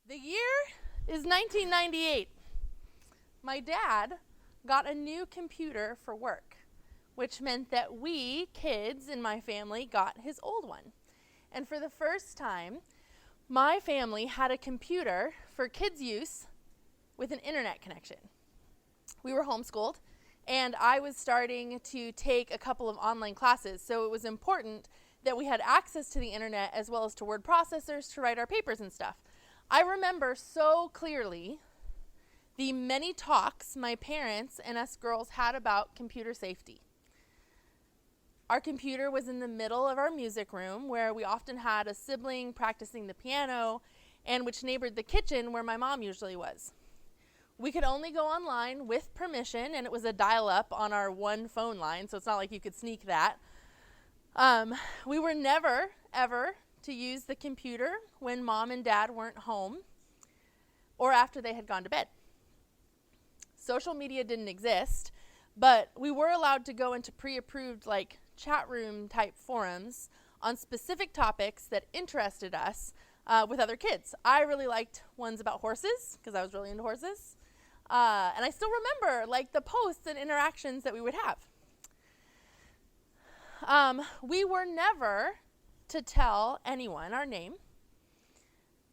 The year is 1998. My dad got a new computer for work, which meant that we, kids in my family, got his old one. And for the first time, my family had a computer for kids' use with an internet connection. We were homeschooled, and I was starting to take a couple of online classes, so it was important that we had access to the internet as well as to word processors to write our papers and stuff. I remember so clearly the many talks my parents and us girls had about computer safety. Our computer was in the middle of our music room, where we often had a sibling practicing the piano, and which neighbored the kitchen where my mom usually was. We could only go online with permission, and it was a dial-up on our one phone line, so it's not like you could sneak that. We were never, ever to use the computer when mom and dad weren't home or after they had gone to bed. Social media didn't exist, but we were allowed to go into pre-approved chat room type forums on specific topics that interested us with other kids. I really liked ones about horses because I was really into horses. And I still remember the posts and interactions that we would have. We were never to tell anyone our name,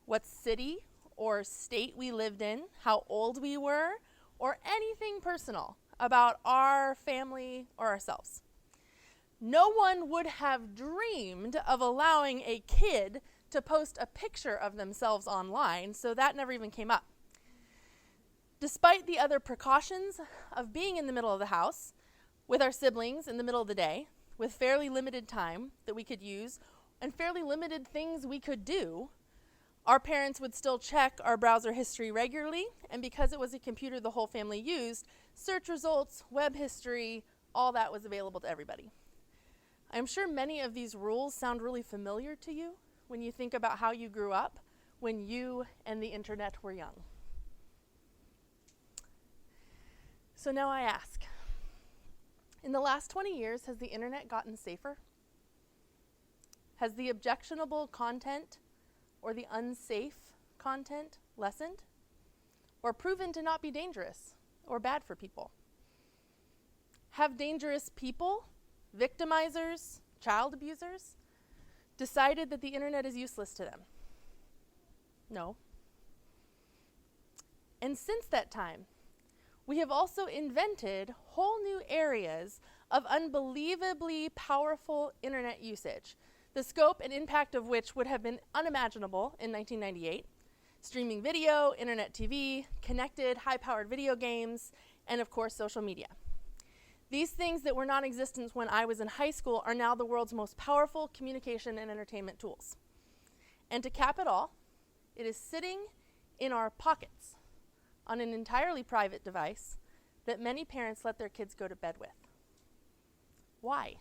what city or state we lived in, how old we were, or anything personal about our family or ourselves. No one would have dreamed of allowing a kid to post a picture of themselves online, so that never even came up. Despite the other precautions of being in the middle of the house with our siblings in the middle of the day, with fairly limited time that we could use and fairly limited things we could do, our parents would still check our browser history regularly, and because it was a computer the whole family used, search results, web history, all that was available to everybody. I'm sure many of these rules sound really familiar to you when you think about how you grew up when you and the internet were young. So now I ask, in the last 20 years, has the internet gotten safer? Has the objectionable content or the unsafe content lessened or proven to not be dangerous or bad for people? Have dangerous people, victimizers, child abusers, decided that the internet is useless to them? No. And since that time, we have also invented whole new areas of unbelievably powerful internet usage, the scope and impact of which would have been unimaginable in 1998. Streaming video, internet TV, connected, high-powered video games, and of course, social media. These things that were non-existent when I was in high school are now the world's most powerful communication and entertainment tools. And to cap it all, it is sitting in our pockets on an entirely private device that many parents let their kids go to bed with. Why?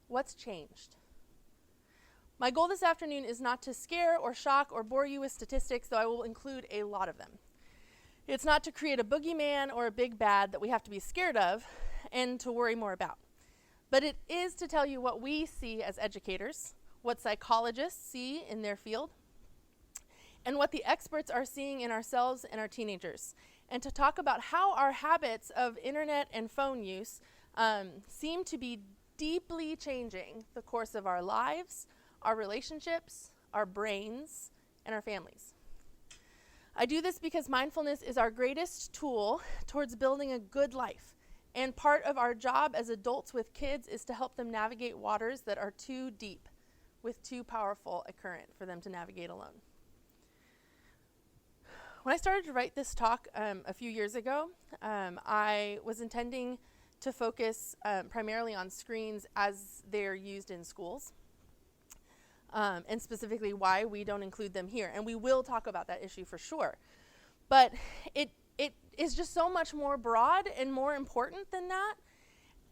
What's changed? My goal this afternoon is not to scare or shock or bore you with statistics, though I will include a lot of them. It's not to create a boogeyman or a big bad that we have to be scared of and to worry more about. But it is to tell you what we see as educators, what psychologists see in their field, and what the experts are seeing in ourselves and our teenagers, and to talk about how our habits of internet and phone use seem to be deeply changing the course of our lives, our relationships, our brains, and our families. I do this because mindfulness is our greatest tool towards building a good life, and part of our job as adults with kids is to help them navigate waters that are too deep, with too powerful a current for them to navigate alone. When I started to write this talk a few years ago, I was intending to focus primarily on screens as they're used in schools, and specifically why we don't include them here. And we will talk about that issue for sure. But it is just so much more broad and more important than that.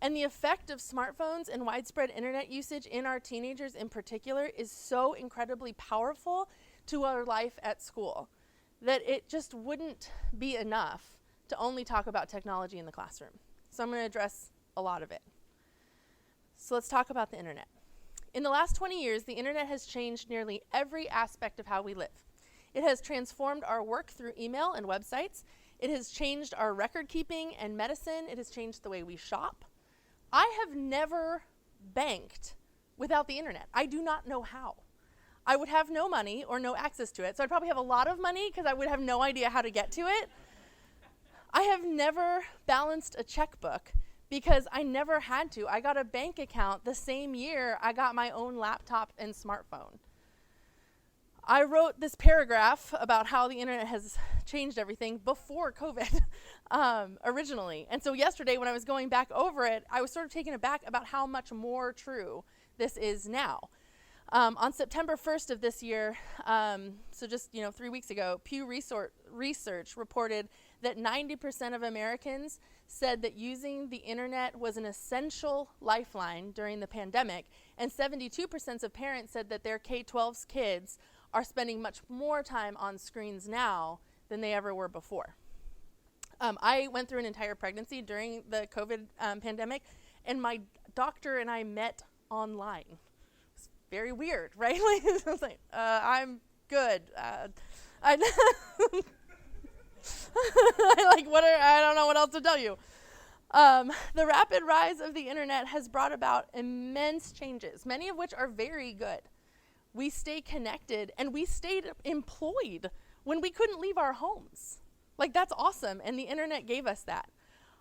And the effect of smartphones and widespread internet usage in our teenagers in particular is so incredibly powerful to our life at school that it just wouldn't be enough to only talk about technology in the classroom. So I'm going to address a lot of it. So let's talk about the internet. In the last 20 years, the internet has changed nearly every aspect of how we live. It has transformed our work through email and websites. It has changed our record keeping and medicine. It has changed the way we shop. I have never banked without the internet. I do not know how. I would have no money or no access to it. So I'd probably have a lot of money because I would have no idea how to get to it. I have never balanced a checkbook because I never had to. I got a bank account the same year I got my own laptop and smartphone. I wrote this paragraph about how the internet has changed everything before COVID originally. And so yesterday when I was going back over it, I was sort of taken aback about how much more true this is now. On September 1st of this year, so just 3 weeks ago, Pew Research reported that 90% of Americans said that using the internet was an essential lifeline during the pandemic, and 72% of parents said that their K-12's kids are spending much more time on screens now than they ever were before. I went through an entire pregnancy during the COVID pandemic, and my doctor and I met online. It's very weird, right? I was like, I'm good. I don't know what else to tell you. The rapid rise of the internet has brought about immense changes, many of which are very good. We stay connected and we stayed employed when we couldn't leave our homes. That's awesome, and the internet gave us that.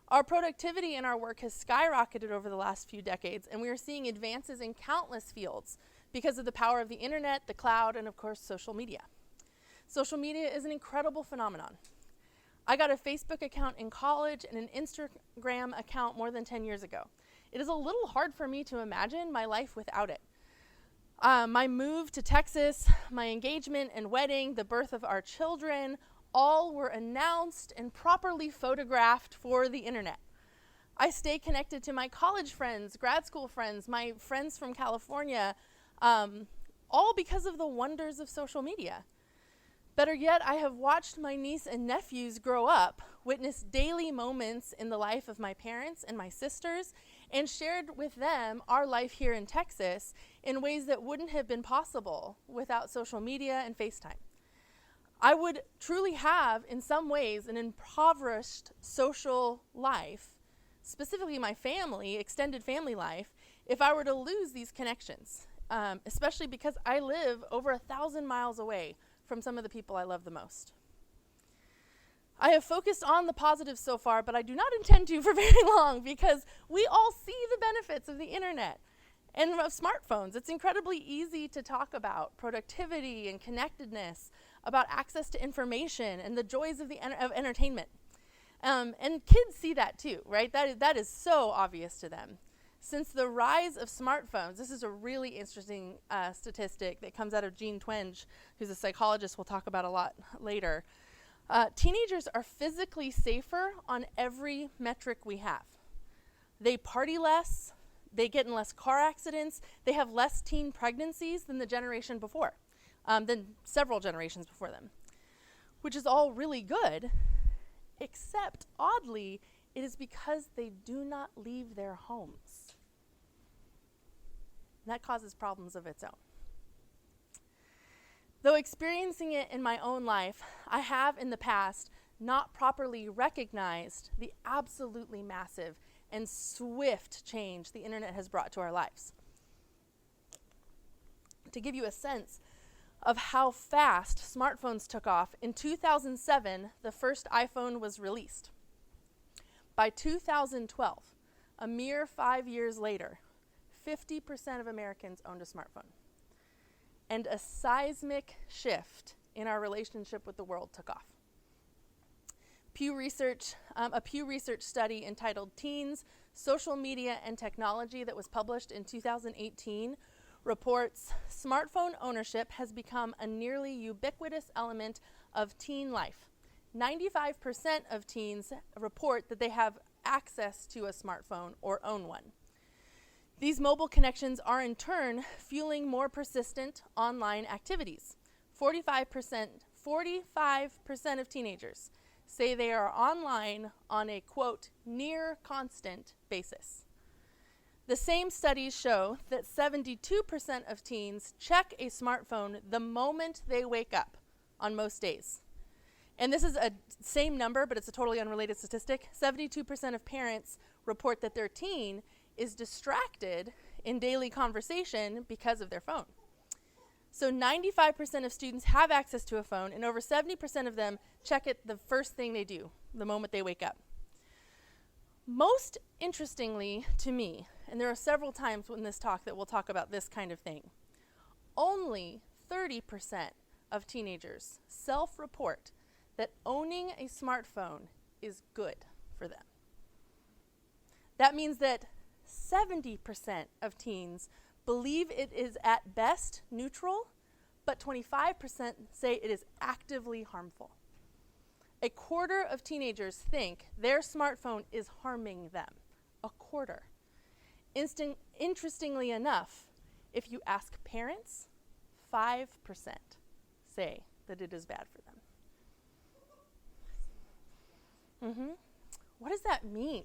Our productivity in our work has skyrocketed over the last few decades, and we are seeing advances in countless fields because of the power of the internet, the cloud, and of course, social media. Social media is an incredible phenomenon. I got a Facebook account in college and an Instagram account more than 10 years ago. It is a little hard for me to imagine my life without it. My move to Texas, my engagement and wedding, the birth of our children, all were announced and properly photographed for the internet. I stay connected to my college friends, grad school friends, my friends from California, all because of the wonders of social media. Better yet, I have watched my niece and nephews grow up, witness daily moments in the life of my parents and my sisters, and shared with them our life here in Texas in ways that wouldn't have been possible without social media and FaceTime. I would truly have, in some ways, an impoverished social life, specifically my family, extended family life, if I were to lose these connections, especially because I live over 1,000 miles away from some of the people I love the most. I have focused on the positives so far, but I do not intend to for very long because we all see the benefits of the internet and of smartphones. It's incredibly easy to talk about productivity and connectedness, about access to information and the joys of of entertainment. And kids see that too, right? That is so obvious to them. Since the rise of smartphones, this is a really interesting statistic that comes out of Jean Twenge, who's a psychologist we'll talk about a lot later. Teenagers are physically safer on every metric we have. They party less, they get in less car accidents, they have less teen pregnancies than the generation before, than several generations before them, which is all really good, except oddly, it is because they do not leave their homes. And that causes problems of its own. Though experiencing it in my own life, I have in the past not properly recognized the absolutely massive and swift change the internet has brought to our lives. To give you a sense of how fast smartphones took off, in 2007, the first iPhone was released. By 2012, a mere 5 years later, 50% of Americans owned a smartphone. And a seismic shift in our relationship with the world took off. A Pew Research study entitled Teens, Social Media and Technology that was published in 2018 reports smartphone ownership has become a nearly ubiquitous element of teen life. 95% of teens report that they have access to a smartphone or own one. These mobile connections are in turn fueling more persistent online activities. 45% of teenagers say they are online on a, quote, near constant basis. The same studies show that 72% of teens check a smartphone the moment they wake up, on most days. And this is a same number, but it's a totally unrelated statistic. 72% of parents report that their teen is distracted in daily conversation because of their phone. So 95% of students have access to a phone, and over 70% of them check it the first thing they do, the moment they wake up. Most interestingly to me, and there are several times in this talk that we'll talk about this kind of thing, only 30% of teenagers self-report that owning a smartphone is good for them. That means that 70% of teens believe it is at best neutral, but 25% say it is actively harmful. A quarter of teenagers think their smartphone is harming them. A quarter. Interestingly enough, if you ask parents, 5% say that it is bad for them. What does that mean?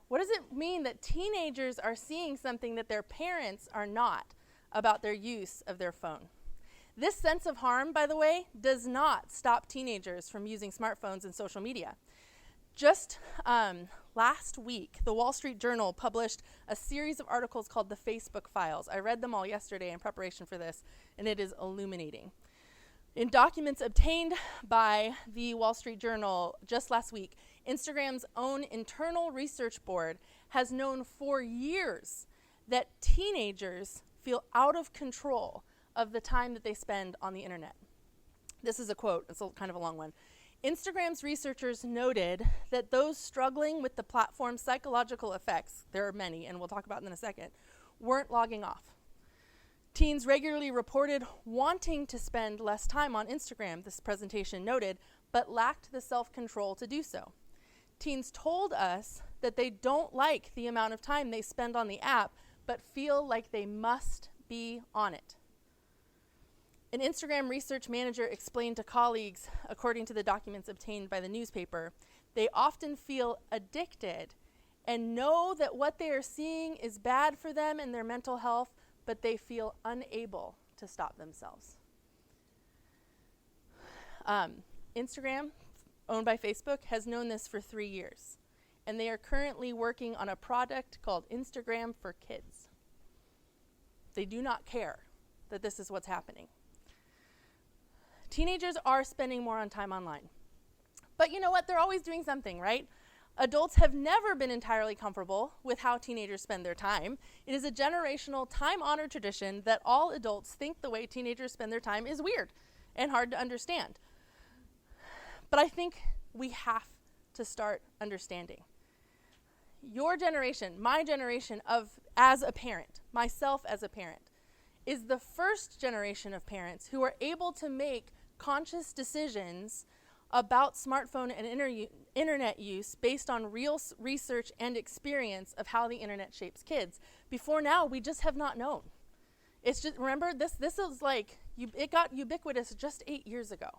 What does it mean that teenagers are seeing something that their parents are not about their use of their phone? This sense of harm, by the way, does not stop teenagers from using smartphones and social media. Just last week, the Wall Street Journal published a series of articles called The Facebook Files. I read them all yesterday in preparation for this, and it is illuminating. In documents obtained by the Wall Street Journal just last week, Instagram's own internal research board has known for years that teenagers feel out of control of the time that they spend on the internet. This is a quote, it's kind of a long one. Instagram's researchers noted that those struggling with the platform's psychological effects, there are many, and we'll talk about them in a second, weren't logging off. Teens regularly reported wanting to spend less time on Instagram, this presentation noted, but lacked the self-control to do so. Teens told us that they don't like the amount of time they spend on the app, but feel like they must be on it. An Instagram research manager explained to colleagues, according to the documents obtained by the newspaper, they often feel addicted and know that what they are seeing is bad for them and their mental health, but they feel unable to stop themselves. Instagram, owned by Facebook, has known this for 3 years, and they are currently working on a product called Instagram for Kids. They do not care that this is what's happening. Teenagers are spending more on time online. But you know what? They're always doing something, right? Adults have never been entirely comfortable with how teenagers spend their time. It is a generational, time-honored tradition that all adults think the way teenagers spend their time is weird and hard to understand. But I think we have to start understanding. Your generation, my generation as a parent, myself as a parent, is the first generation of parents who are able to make conscious decisions about smartphone and internet use based on real research and experience of how the internet shapes kids. Before now, we just have not known. It's just, remember, this is like, it got ubiquitous just 8 years ago.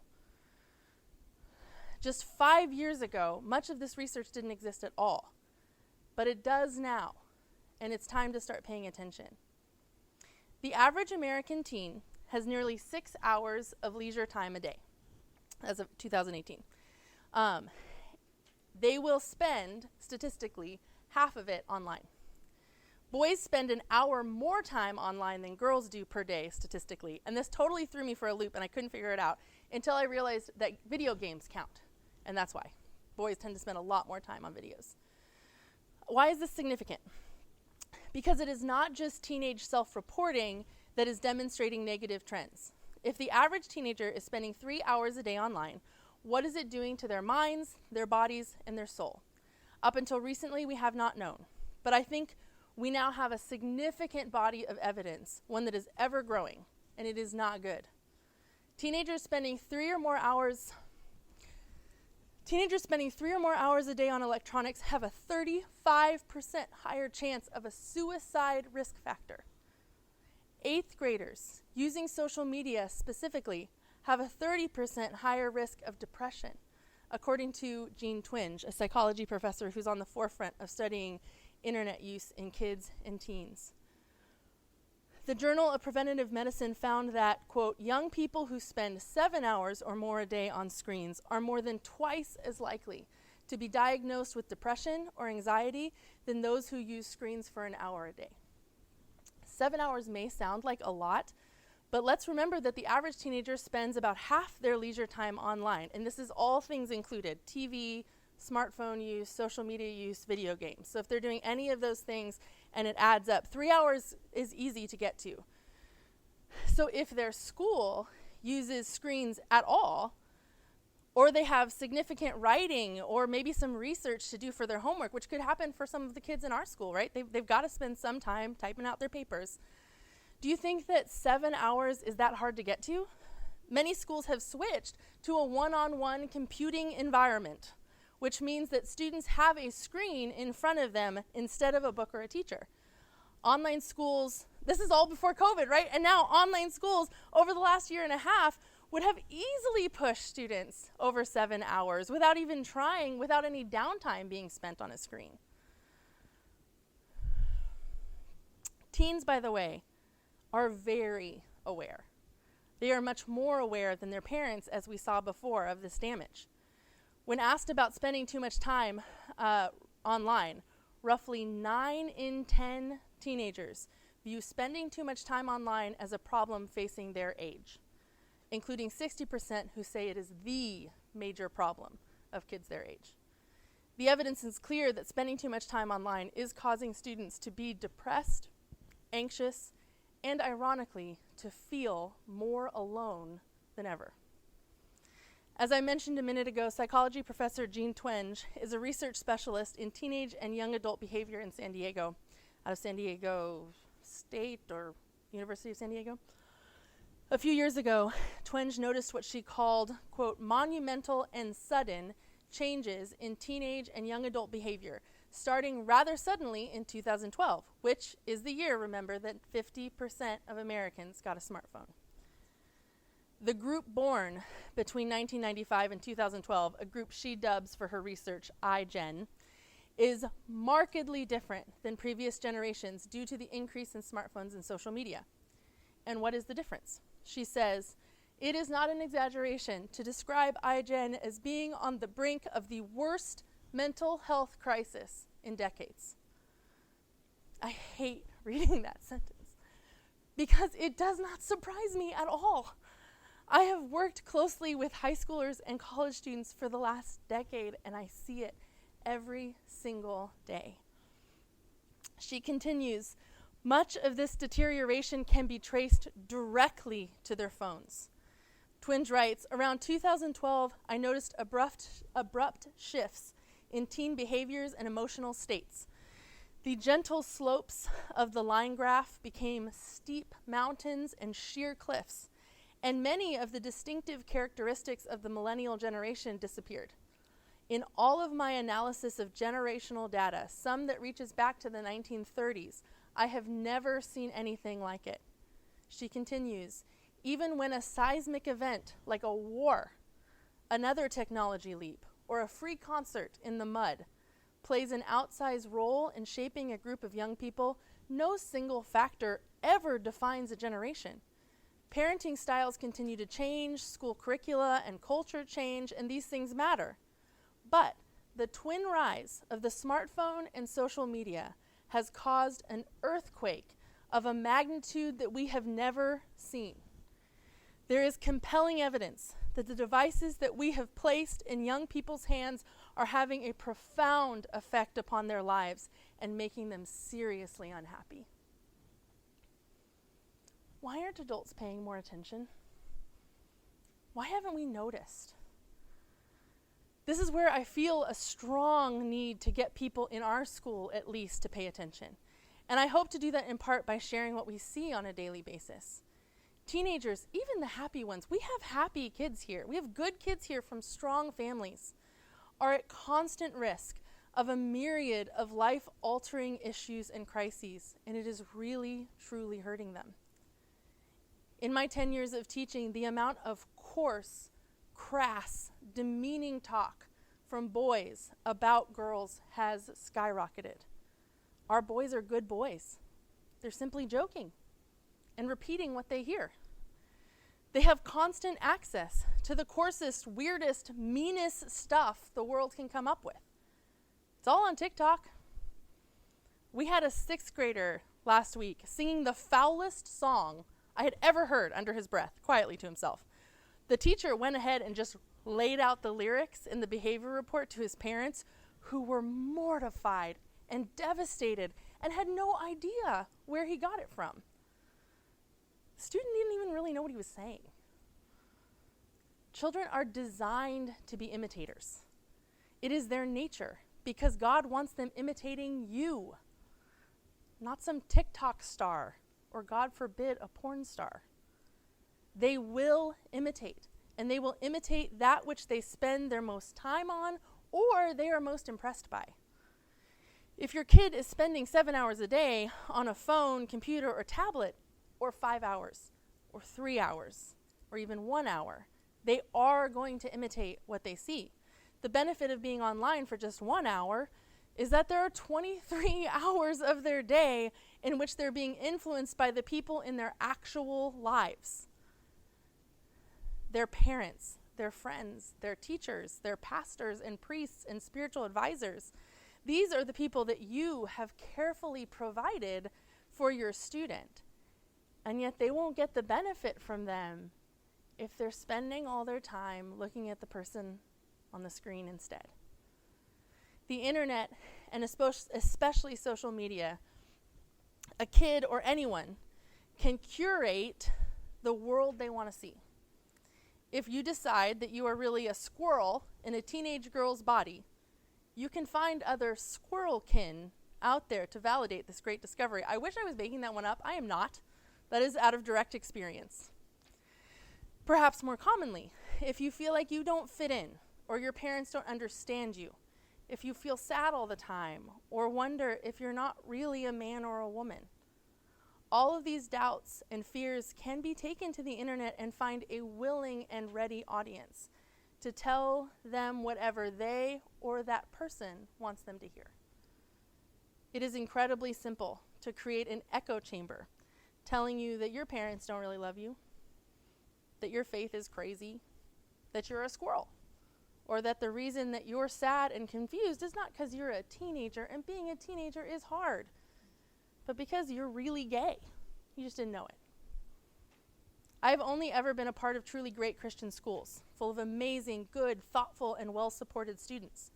Just 5 years ago, much of this research didn't exist at all. But it does now, and it's time to start paying attention. The average American teen has nearly 6 hours of leisure time a day, as of 2018. They will spend, statistically, half of it online. Boys spend an hour more time online than girls do per day, statistically. And this totally threw me for a loop, and I couldn't figure it out until I realized that video games count. And that's why. Boys tend to spend a lot more time on videos. Why is this significant? Because it is not just teenage self-reporting that is demonstrating negative trends. If the average teenager is spending 3 hours a day online, what is it doing to their minds, their bodies, and their soul? Up until recently, we have not known. But I think we now have a significant body of evidence, one that is ever growing, and it is not good. Teenagers spending 3 or more hours a day on electronics have a 35% higher chance of a suicide risk factor. 8th graders using social media specifically have a 30% higher risk of depression, according to Jean Twenge, a psychology professor who's on the forefront of studying internet use in kids and teens. The Journal of Preventative Medicine found that, quote, young people who spend 7 hours or more a day on screens are more than twice as likely to be diagnosed with depression or anxiety than those who use screens for an hour a day. 7 hours may sound like a lot, but let's remember that the average teenager spends about half their leisure time online, and this is all things included: TV, smartphone use, social media use, video games. So if they're doing any of those things and it adds up, 3 hours is easy to get to. So if their school uses screens at all, or they have significant writing or maybe some research to do for their homework, which could happen for some of the kids in our school, right? They've got to spend some time typing out their papers. Do you think that 7 hours is that hard to get to? Many schools have switched to a one-on-one computing environment, which means that students have a screen in front of them instead of a book or a teacher. Online schools, this is all before COVID, right? And now online schools over the last year and a half would have easily pushed students over 7 hours without even trying, without any downtime being spent on a screen. Teens, by the way, are very aware. They are much more aware than their parents, as we saw before, of this damage. When asked about spending too much time online, roughly 9 in 10 teenagers view spending too much time online as a problem facing their age, including 60% who say it is the major problem of kids their age. The evidence is clear that spending too much time online is causing students to be depressed, anxious, and ironically, to feel more alone than ever. As I mentioned a minute ago, psychology professor Jean Twenge is a research specialist in teenage and young adult behavior in San Diego, out of San Diego State or University of San Diego. A few years ago, Twenge noticed what she called, quote, monumental and sudden changes in teenage and young adult behavior, starting rather suddenly in 2012, which is the year, remember, that 50% of Americans got a smartphone. The group born between 1995 and 2012, a group she dubs for her research iGen, is markedly different than previous generations due to the increase in smartphones and social media. And what is the difference? She says, it is not an exaggeration to describe iGen as being on the brink of the worst mental health crisis in decades. I hate reading that sentence because it does not surprise me at all. I have worked closely with high schoolers and college students for the last decade, and I see it every single day. She continues, much of this deterioration can be traced directly to their phones. Twenge writes, around 2012, I noticed abrupt shifts in teen behaviors and emotional states. The gentle slopes of the line graph became steep mountains and sheer cliffs, and many of the distinctive characteristics of the millennial generation disappeared. In all of my analysis of generational data, some that reaches back to the 1930s, I have never seen anything like it. She continues, even when a seismic event like a war, another technology leap, or a free concert in the mud plays an outsized role in shaping a group of young people, no single factor ever defines a generation. Parenting styles continue to change, school curricula and culture change, and these things matter. But the twin rise of the smartphone and social media has caused an earthquake of a magnitude that we have never seen. There is compelling evidence that the devices that we have placed in young people's hands are having a profound effect upon their lives and making them seriously unhappy. Why aren't adults paying more attention? Why haven't we noticed? This is where I feel a strong need to get people in our school, at least, to pay attention. And I hope to do that in part by sharing what we see on a daily basis. Teenagers, even the happy ones, we have happy kids here. We have good kids here from strong families, are at constant risk of a myriad of life-altering issues and crises, and it is really, truly hurting them. In my 10 years of teaching, the amount of coarse, crass, demeaning talk from boys about girls has skyrocketed. Our boys are good boys. They're simply joking. and repeating what they hear. They have constant access to the coarsest, weirdest, meanest stuff the world can come up with. It's all on TikTok. We had a 6th grader last week singing the foulest song I had ever heard under his breath, quietly to himself. The teacher went ahead and just laid out the lyrics in the behavior report to his parents, who were mortified and devastated and had no idea where he got it from. The student didn't even really know what he was saying. Children are designed to be imitators. It is their nature because God wants them imitating you, not some TikTok star or, God forbid, a porn star. They will imitate, and they will imitate that which they spend their most time on or they are most impressed by. If your kid is spending 7 hours a day on a phone, computer, or tablet, or 5 hours, or 3 hours, or even 1 hour, they are going to imitate what they see. The benefit of being online for just 1 hour is that there are 23 hours of their day in which they're being influenced by the people in their actual lives. Their parents, their friends, their teachers, their pastors and priests and spiritual advisors. These are the people that you have carefully provided for your student. And yet they won't get the benefit from them if they're spending all their time looking at the person on the screen instead. The internet, and especially social media, a kid or anyone can curate the world they want to see. If you decide that you are really a squirrel in a teenage girl's body, you can find other squirrel kin out there to validate this great discovery. I wish I was making that one up. I am not. That is out of direct experience. Perhaps more commonly, if you feel like you don't fit in, or your parents don't understand you, if you feel sad all the time, or wonder if you're not really a man or a woman, all of these doubts and fears can be taken to the internet and find a willing and ready audience to tell them whatever they or that person wants them to hear. It is incredibly simple to create an echo chamber telling you that your parents don't really love you, that your faith is crazy, that you're a squirrel, or that the reason that you're sad and confused is not because you're a teenager, and being a teenager is hard, but because you're really gay. You just didn't know it. I've only ever been a part of truly great Christian schools, full of amazing, good, thoughtful, and well-supported students,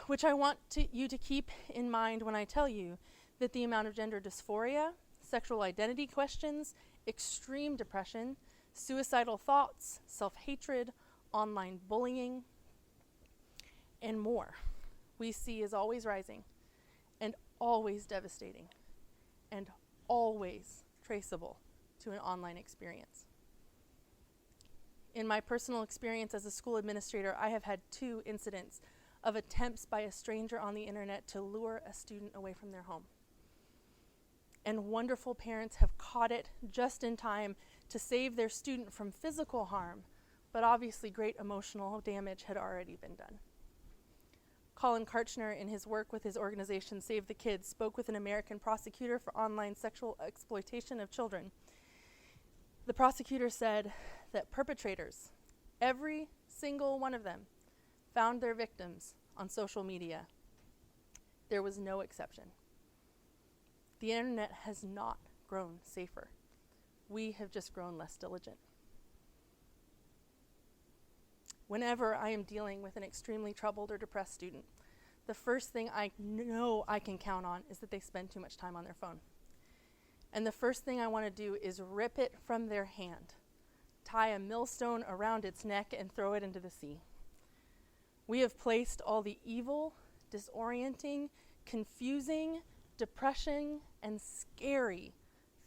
which I want you to keep in mind when I tell you that the amount of gender dysphoria, sexual identity questions, extreme depression, suicidal thoughts, self-hatred, online bullying, and more we see is always rising and always devastating and always traceable to an online experience. In my personal experience as a school administrator, I have had 2 incidents of attempts by a stranger on the internet to lure a student away from their home. And wonderful parents have caught it just in time to save their student from physical harm, but obviously great emotional damage had already been done. Colin Karchner, in his work with his organization Save the Kids, spoke with an American prosecutor for online sexual exploitation of children. The prosecutor said that perpetrators, every single one of them, found their victims on social media. There was no exception. The internet has not grown safer. We have just grown less diligent. Whenever I am dealing with an extremely troubled or depressed student, the first thing I know I can count on is that they spend too much time on their phone. And the first thing I want to do is rip it from their hand, tie a millstone around its neck, and throw it into the sea. We have placed all the evil, disorienting, confusing, depression, and scary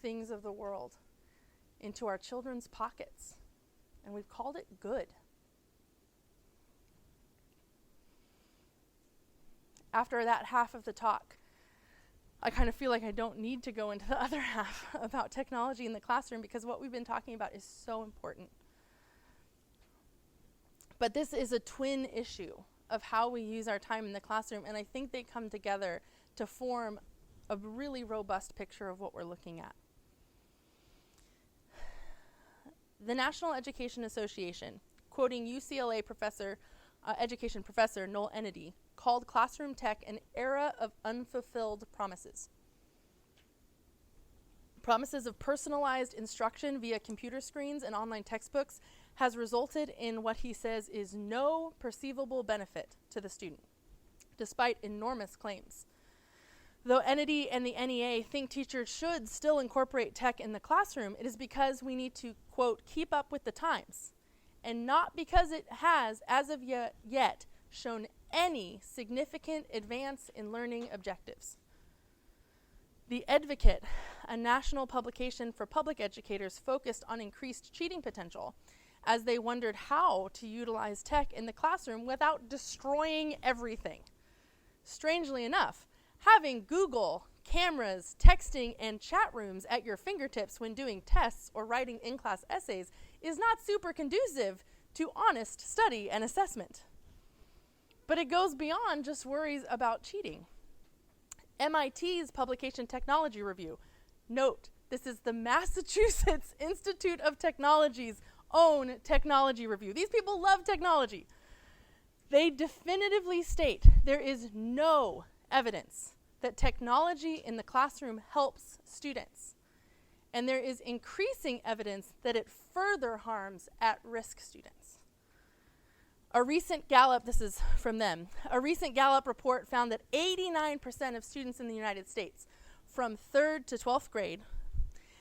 things of the world into our children's pockets, and we've called it good. After that half of the talk, I kind of feel like I don't need to go into the other half about technology in the classroom because what we've been talking about is so important. But this is a twin issue of how we use our time in the classroom, and I think they come together to form a really robust picture of what we're looking at. the National Education Association, quoting UCLA education professor Noel Ennedy, called classroom tech an era of unfulfilled promises. Promises of personalized instruction via computer screens and online textbooks has resulted in what he says is no perceivable benefit to the student, despite enormous claims. Though Ennedy and the NEA think teachers should still incorporate tech in the classroom, it is because we need to, quote, keep up with the times, and not because it has, as of yet, shown any significant advance in learning objectives. The Advocate, a national publication for public educators, focused on increased cheating potential as they wondered how to utilize tech in the classroom without destroying everything. Strangely enough, having Google, cameras, texting, and chat rooms at your fingertips when doing tests or writing in-class essays is not super conducive to honest study and assessment. But it goes beyond just worries about cheating. MIT's Publication Technology Review, note, this is the Massachusetts Institute of Technology's own technology review. These people love technology. They definitively state there is no evidence that technology in the classroom helps students, and there is increasing evidence that it further harms at-risk students. A recent Gallup, this is from them, a recent Gallup report found that 89% of students in the United States from 3rd to 12th grade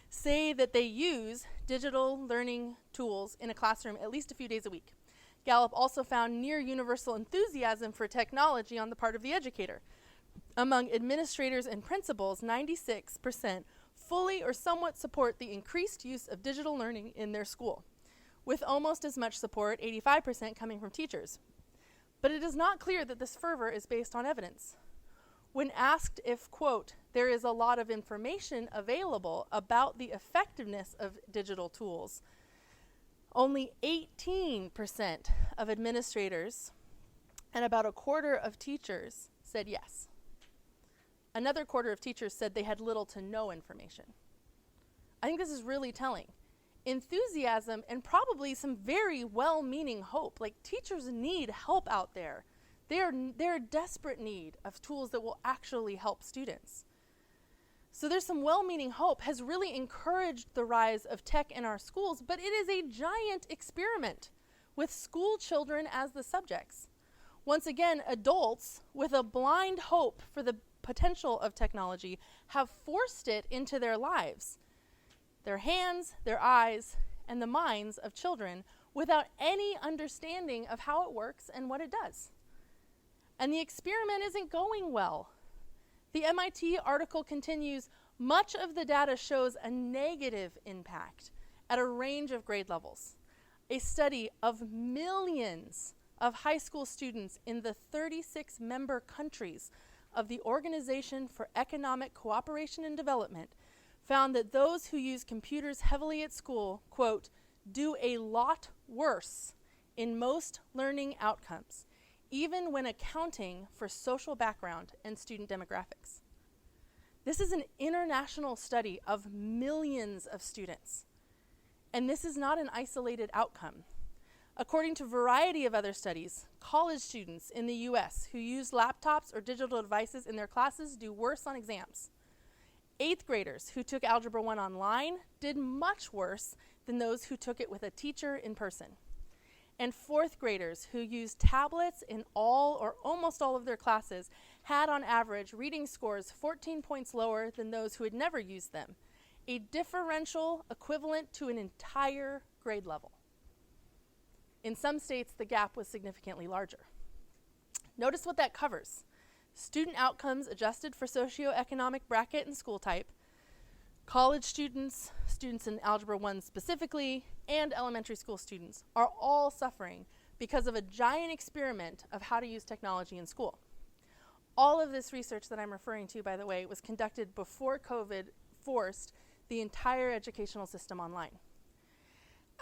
say that they use digital learning tools in a classroom at least a few days a week. Gallup also found near universal enthusiasm for technology on the part of the educator. Among administrators and principals, 96% fully or somewhat support the increased use of digital learning in their school, with almost as much support, 85%, coming from teachers. But it is not clear that this fervor is based on evidence. When asked if, quote, there is a lot of information available about the effectiveness of digital tools, only 18% of administrators and about a quarter of teachers said yes. Another quarter of teachers said they had little to no information. I think this is really telling. Enthusiasm and probably some very well-meaning hope. Like, teachers need help out there. They're in desperate need of tools that will actually help students. So there's some well-meaning hope has really encouraged the rise of tech in our schools, but it is a giant experiment with school children as the subjects. Once again, adults with a blind hope for the potential of technology have forced it into their lives, their hands, their eyes, and the minds of children without any understanding of how it works and what it does. And the experiment isn't going well. The MIT article continues, much of the data shows a negative impact at a range of grade levels. A study of millions of high school students in the 36 member countries of the Organization for Economic Cooperation and Development found that those who use computers heavily at school, quote, do a lot worse in most learning outcomes, even when accounting for social background and student demographics. This is an international study of millions of students, and this is not an isolated outcome. According to a variety of other studies, college students in the US who use laptops or digital devices in their classes do worse on exams. 8th graders who took Algebra 1 online did much worse than those who took it with a teacher in person. And 4th graders who used tablets in all or almost all of their classes had on average reading scores 14 points lower than those who had never used them, a differential equivalent to an entire grade level. In some states, the gap was significantly larger. Notice what that covers. Student outcomes adjusted for socioeconomic bracket and school type, college students, students in Algebra 1 specifically, and elementary school students are all suffering because of a giant experiment of how to use technology in school. All of this research that I'm referring to, by the way, was conducted before COVID forced the entire educational system online.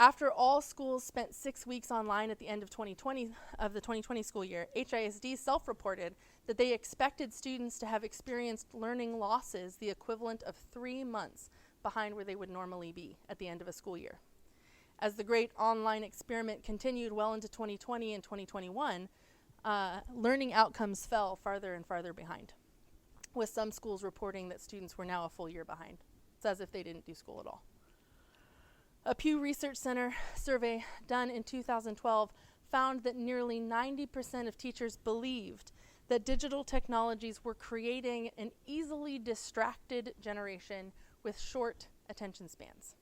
After all schools spent 6 weeks online at the end of the 2020 school year, HISD self-reported that they expected students to have experienced learning losses the equivalent of 3 months behind where they would normally be at the end of a school year. As the great online experiment continued well into 2020 and 2021, learning outcomes fell farther and farther behind, with some schools reporting that students were now a full year behind. It's as if they didn't do school at all. A Pew Research Center survey done in 2012 found that nearly 90% of teachers believed that digital technologies were creating an easily distracted generation with short attention spans.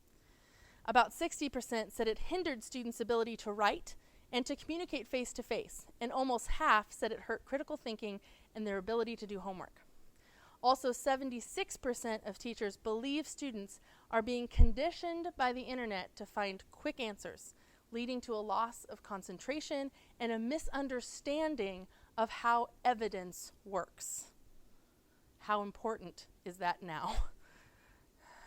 About 60% said it hindered students' ability to write and to communicate face-to-face, and almost half said it hurt critical thinking and their ability to do homework. Also, 76% of teachers believe students are being conditioned by the internet to find quick answers, leading to a loss of concentration and a misunderstanding of how evidence works. How important is that now?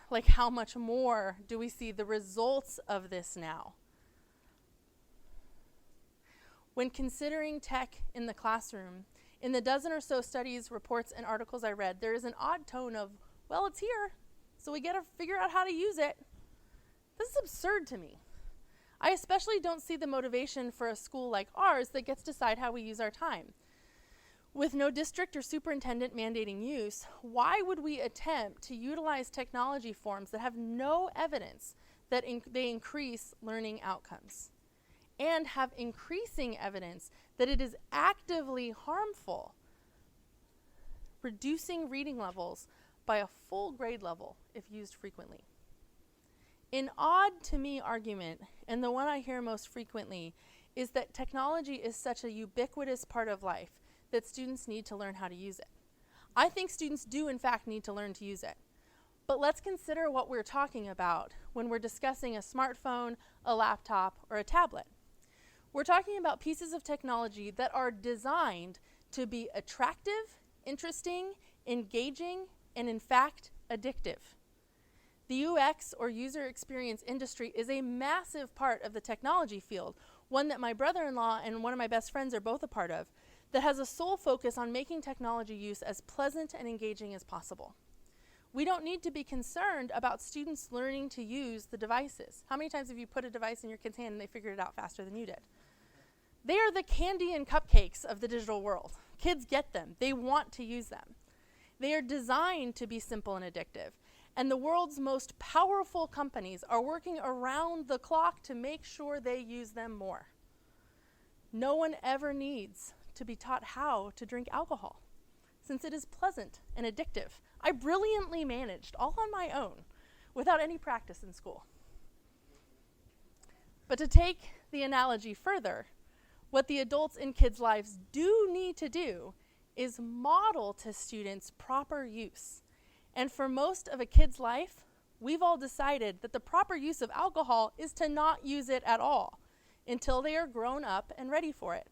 Like, how much more do we see the results of this now? When considering tech in the classroom, in the dozen or so studies, reports, and articles I read, there is an odd tone of, well, it's here, so we gotta figure out how to use it. This is absurd to me. I especially don't see the motivation for a school like ours that gets to decide how we use our time. With no district or superintendent mandating use, why would we attempt to utilize technology forms that have no evidence that they increase learning outcomes, and have increasing evidence that it is actively harmful, reducing reading levels by a full grade level if used frequently? An odd to me argument, and the one I hear most frequently, is that technology is such a ubiquitous part of life that students need to learn how to use it. I think students do in fact need to learn to use it. But let's consider what we're talking about when we're discussing a smartphone, a laptop, or a tablet. We're talking about pieces of technology that are designed to be attractive, interesting, engaging, and in fact, addictive. The UX, or user experience industry, is a massive part of the technology field, one that my brother-in-law and one of my best friends are both a part of, that has a sole focus on making technology use as pleasant and engaging as possible. We don't need to be concerned about students learning to use the devices. How many times have you put a device in your kid's hand and they figured it out faster than you did? They are the candy and cupcakes of the digital world. Kids get them. They want to use them. They are designed to be simple and addictive. And the world's most powerful companies are working around the clock to make sure they use them more. No one ever needs to be taught how to drink alcohol, since it is pleasant and addictive. I brilliantly managed, all on my own, without any practice in school. But to take the analogy further, what the adults in kids' lives do need to do is model to students proper use. And for most of a kid's life, we've all decided that the proper use of alcohol is to not use it at all until they are grown up and ready for it.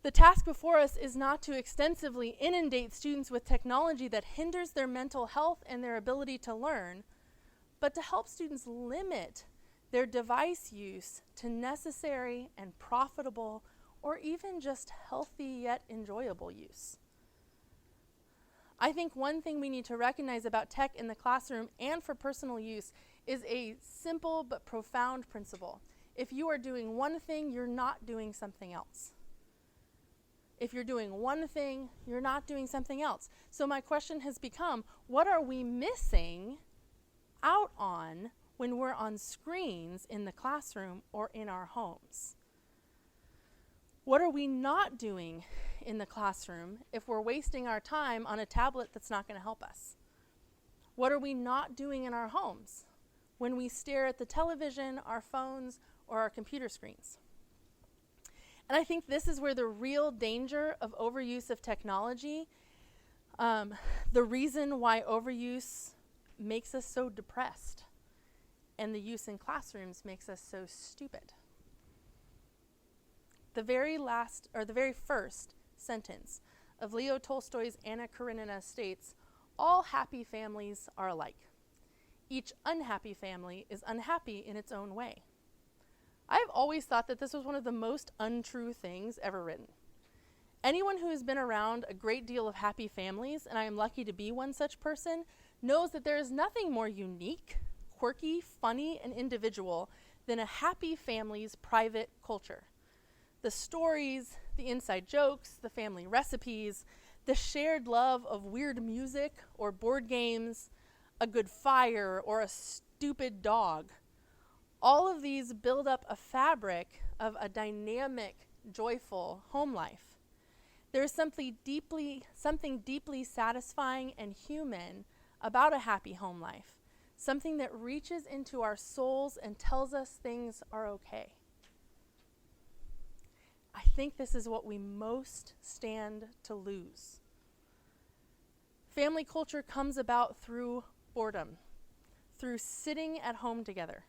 The task before us is not to extensively inundate students with technology that hinders their mental health and their ability to learn, but to help students limit their device use to necessary and profitable, or even just healthy yet enjoyable use. I think one thing we need to recognize about tech in the classroom and for personal use is a simple but profound principle. If you are doing one thing, you're not doing something else. If you're doing one thing, you're not doing something else. So my question has become, what are we missing out on when we're on screens in the classroom or in our homes? What are we not doing in the classroom if we're wasting our time on a tablet that's not going to help us? What are we not doing in our homes when we stare at the television, our phones, or our computer screens? And I think this is where the real danger of overuse of technology, the reason why overuse makes us so depressed and the use in classrooms makes us so stupid. The very first sentence of Leo Tolstoy's Anna Karenina states, "All happy families are alike. Each unhappy family is unhappy in its own way." I've always thought that this was one of the most untrue things ever written. Anyone who has been around a great deal of happy families, and I am lucky to be one such person, knows that there is nothing more unique, quirky, funny, and individual than a happy family's private culture. The stories, the inside jokes, the family recipes, the shared love of weird music or board games, a good fire or a stupid dog. All of these build up a fabric of a dynamic, joyful home life. There is something deeply satisfying and human about a happy home life, something that reaches into our souls and tells us things are okay. I think this is what we most stand to lose. Family culture comes about through boredom, through sitting at home together.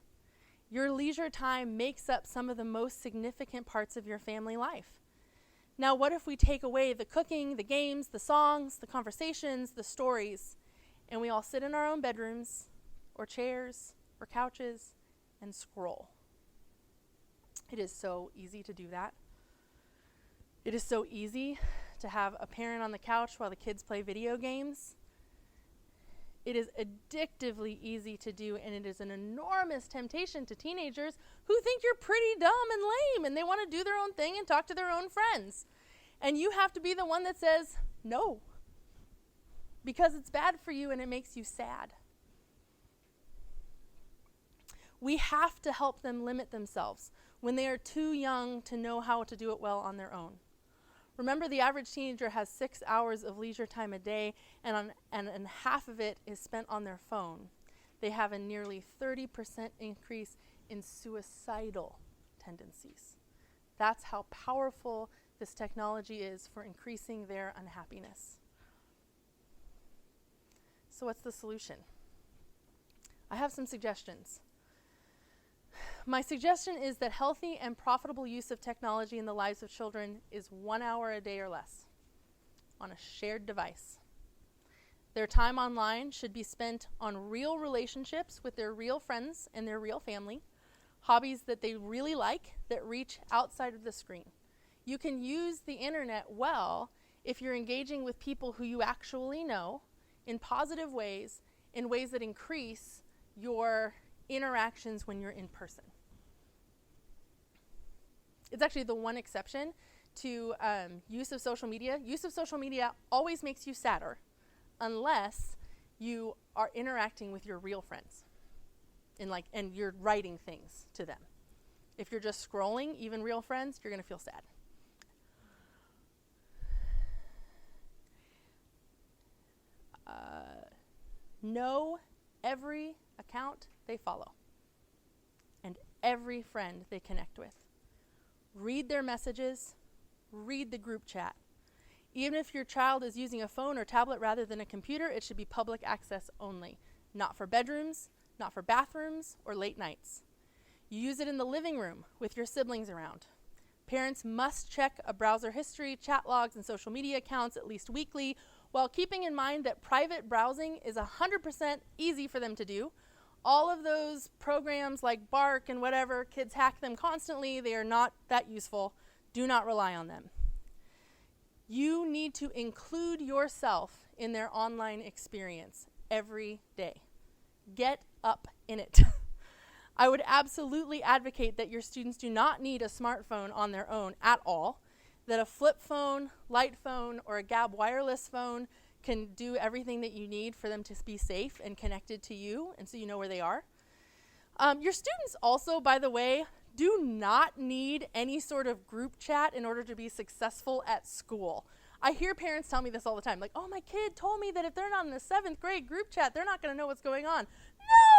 Your leisure time makes up some of the most significant parts of your family life. Now, what if we take away the cooking, the games, the songs, the conversations, the stories, and we all sit in our own bedrooms, or chairs, or couches, and scroll? It is so easy to do that. It is so easy to have a parent on the couch while the kids play video games. It is addictively easy to do, and it is an enormous temptation to teenagers who think you're pretty dumb and lame, and they want to do their own thing and talk to their own friends. And you have to be the one that says no, because it's bad for you and it makes you sad. We have to help them limit themselves when they are too young to know how to do it well on their own. Remember, the average teenager has 6 hours of leisure time a day, and half of it is spent on their phone. They have a nearly 30% increase in suicidal tendencies. That's how powerful this technology is for increasing their unhappiness. So what's the solution? I have some suggestions. My suggestion is that healthy and profitable use of technology in the lives of children is 1 hour a day or less on a shared device. Their time online should be spent on real relationships with their real friends and their real family, hobbies that they really like that reach outside of the screen. You can use the internet well if you're engaging with people who you actually know in positive ways, in ways that increase your interactions when you're in person. It's actually the one exception to use of social media. Use of social media always makes you sadder unless you are interacting with your real friends and you're writing things to them. If you're just scrolling, even real friends, you're going to feel sad. Know every account they follow and every friend they connect with. Read their messages, read the group chat. Even if your child is using a phone or tablet rather than a computer, it should be public access only, not for bedrooms, not for bathrooms, or late nights. You use it in the living room with your siblings around. Parents must check a browser history, chat logs, and social media accounts at least weekly, while keeping in mind that private browsing is 100% easy for them to do. All of those programs like Bark and whatever, kids hack them constantly. They are not that useful. Do not rely on them. You need to include yourself in their online experience every day. Get up in it. I would absolutely advocate that your students do not need a smartphone on their own at all, that a flip phone, light phone, or a Gab wireless phone can do everything that you need for them to be safe and connected to you, and so you know where they are. Your students also, by the way, do not need any sort of group chat in order to be successful at school. I hear parents tell me this all the time, like, oh, my kid told me that if they're not in the 7th grade group chat, they're not going to know what's going on.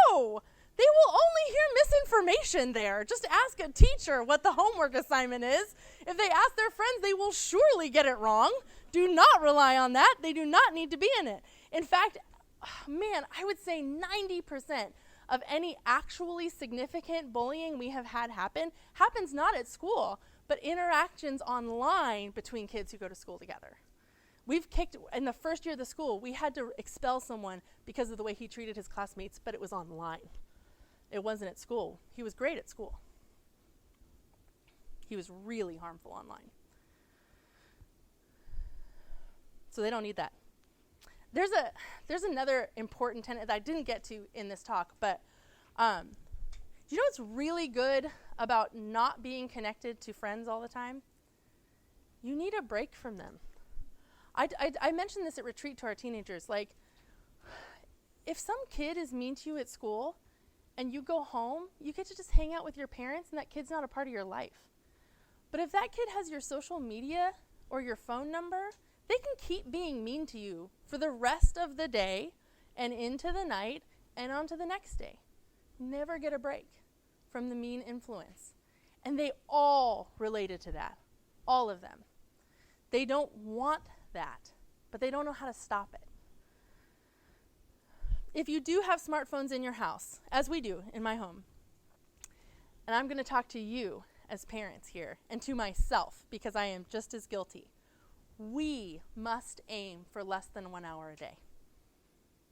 No! They will only hear misinformation there. Just ask a teacher what the homework assignment is. If they ask their friends, they will surely get it wrong. Do not rely on that. They do not need to be in it. In fact, I would say 90% of any actually significant bullying we have had happens not at school, but interactions online between kids who go to school together. In the first year of the school, we had to expel someone because of the way he treated his classmates, but it was online. It wasn't at school. He was great at school. He was really harmful online. So they don't need that. There's another important tenet that I didn't get to in this talk, but Do you know what's really good about not being connected to friends all the time? You need a break from them. I mentioned this at retreat to our teenagers. Like, if some kid is mean to you at school and you go home, you get to just hang out with your parents and that kid's not a part of your life. But if that kid has your social media or your phone number, they can keep being mean to you for the rest of the day and into the night and on to the next day. Never get a break from the mean influence. And they all related to that. All of them. They don't want that, but they don't know how to stop it. If you do have smartphones in your house, as we do in my home, and I'm going to talk to you as parents here, and to myself, because I am just as guilty, we must aim for less than 1 hour a day.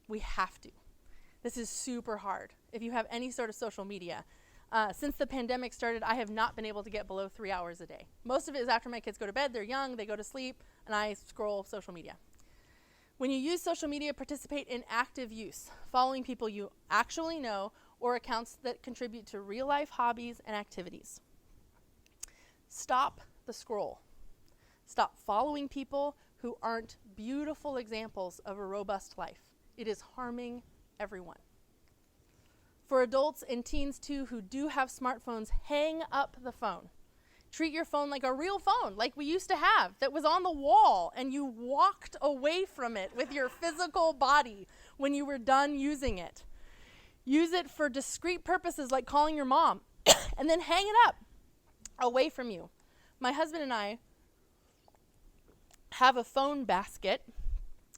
We have to. This is super hard. If you have any sort of social media, since the pandemic started, I have not been able to get below 3 hours a day. Most of it is after my kids go to bed, they're young, they go to sleep, and I scroll social media. When you use social media, participate in active use, following people you actually know or accounts that contribute to real-life hobbies and activities. Stop the scroll. Stop following people who aren't beautiful examples of a robust life. It is harming everyone. For adults and teens too who do have smartphones, hang up the phone. Treat your phone like a real phone, like we used to have, that was on the wall and you walked away from it with your physical body when you were done using it. Use it for discrete purposes like calling your mom and then hang it up away from you. My husband and I have a phone basket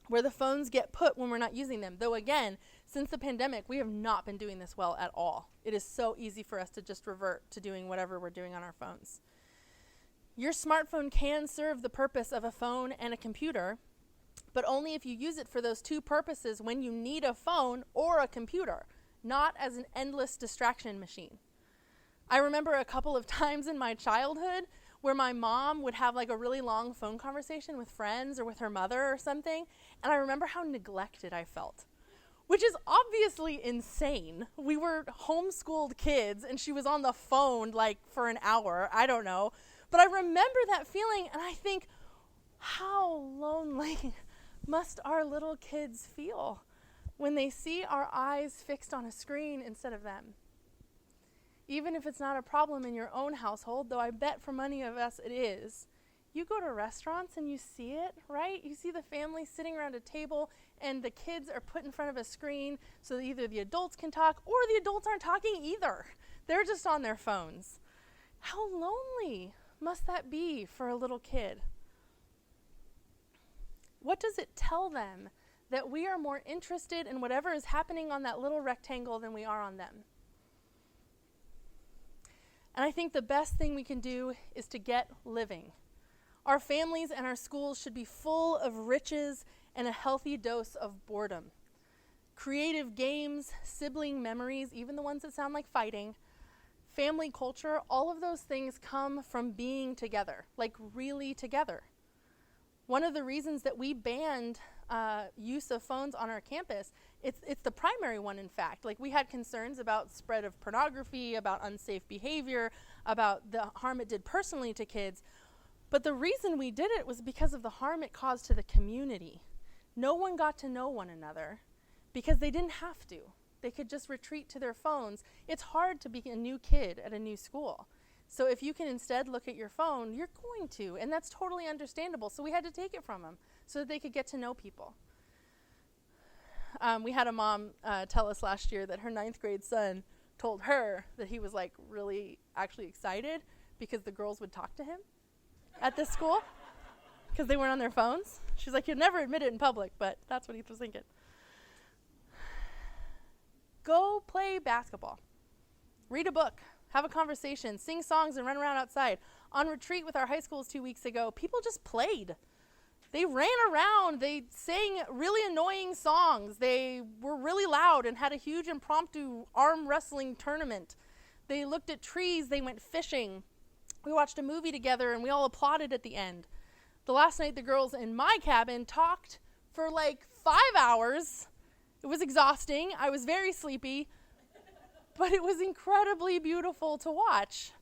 where the phones get put when we're not using them. Though again, since the pandemic, we have not been doing this well at all. It is so easy for us to just revert to doing whatever we're doing on our phones. Your smartphone can serve the purpose of a phone and a computer, but only if you use it for those two purposes when you need a phone or a computer, not as an endless distraction machine. I remember a couple of times in my childhood where my mom would have like a really long phone conversation with friends or with her mother or something, and I remember how neglected I felt, which is obviously insane. We were homeschooled kids and she was on the phone like for an hour, I don't know. But I remember that feeling and I think, how lonely must our little kids feel when they see our eyes fixed on a screen instead of them? Even if it's not a problem in your own household, though I bet for many of us it is, you go to restaurants and you see it, right? You see the family sitting around a table and the kids are put in front of a screen so that either the adults can talk or the adults aren't talking either. They're just on their phones. How lonely must that be for a little kid? What does it tell them that we are more interested in whatever is happening on that little rectangle than we are on them? And I think the best thing we can do is to get living. Our families and our schools should be full of riches and a healthy dose of boredom. Creative games, sibling memories, even the ones that sound like fighting, family culture, all of those things come from being together, like really together. One of the reasons that we banned use of phones on our campus, it's the primary one, in fact. Like, we had concerns about spread of pornography, about unsafe behavior, about the harm it did personally to kids. But the reason we did it was because of the harm it caused to the community. No one got to know one another because they didn't have to. They could just retreat to their phones. It's hard to be a new kid at a new school. So if you can instead look at your phone, you're going to, and that's totally understandable. So we had to take it from them so that they could get to know people. We had a mom tell us last year that her 9th grade son told her that he was like really actually excited because the girls would talk to him at this school because they weren't on their phones. She's like, you'd never admit it in public, but that's what he was thinking. Go play basketball. Read a book. Have a conversation. Sing songs and run around outside. On retreat with our high schools 2 weeks ago, people just played. They ran around. They sang really annoying songs. They were really loud and had a huge impromptu arm wrestling tournament. They looked at trees. They went fishing. We watched a movie together and we all applauded at the end. The last night, the girls in my cabin talked for like 5 hours. It was exhausting. I was very sleepy. But it was incredibly beautiful to watch.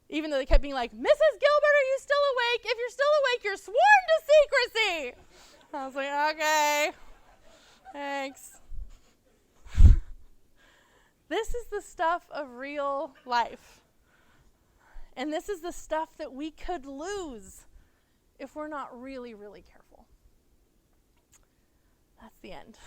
Even though they kept being like, Mrs. Gilbert, are you still awake? If you're still awake, you're sworn to secrecy. I was like, okay, thanks. This is the stuff of real life. And this is the stuff that we could lose if we're not really, really careful. That's the end.